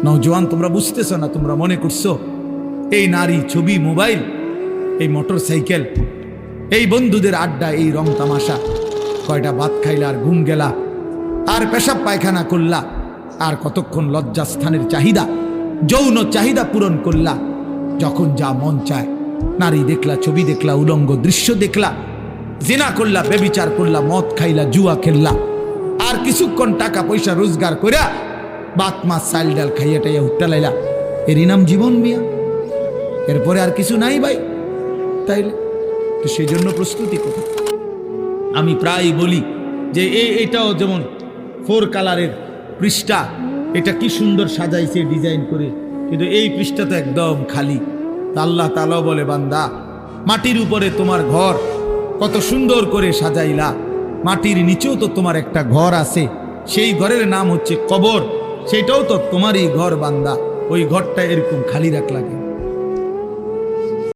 নওজোয়ান তোমরা বুঝতেছ না, তোমরা মনে করছো এই নারী, ছবি, মোবাইল, এই মোটর সাইকেল, এই বন্ধুদের আড্ডা, এই রং তামাশা, কয়টা ভাত খাইলা আর ঘুম গেলা আর পেশাব পায়খানা করলা আর কতক্ষণ লজ্জাস্থানের চাহিদা, যৌন চাহিদা পূরণ করলা, যখন যা মন চায় নারী দেখলা, ছবি দেখলা, উলঙ্গ দৃশ্য দেখলা, জিনা করলা, বেবিচার করলা, মদ খাইলা, জুয়া খেললা, আর কিছুক্ষণ টাকা পয়সা রোজগার কইরা বাত মাছ চাল ডাল খাইয়া টাইয়া হুট্টা লাইলা, এরই নাম জীবন মিয়া? এরপরে আর কিছু নাই ভাই। তাইলে তো সেই জন্য প্রস্তুতি কোথায়? আমি প্রায় বলি যে এটাও যেমন 4 কালারের পৃষ্ঠা, এটা কি সুন্দর সাজাইছে ডিজাইন করে, কিন্তু এই পৃষ্ঠা তো একদম খালি। আল্লাহ তাআলা বলে, বান্দা মাটির উপরে তোমার ঘর কত সুন্দর করে সাজাইলা, মাটির নিচেও তো তোমার একটা ঘর আছে, সেই ঘরের নাম হচ্ছে কবর, সেটাও তো তোমারই ঘর বান্দা, ওই ঘরটা এরকম খালি রাখলা কেন?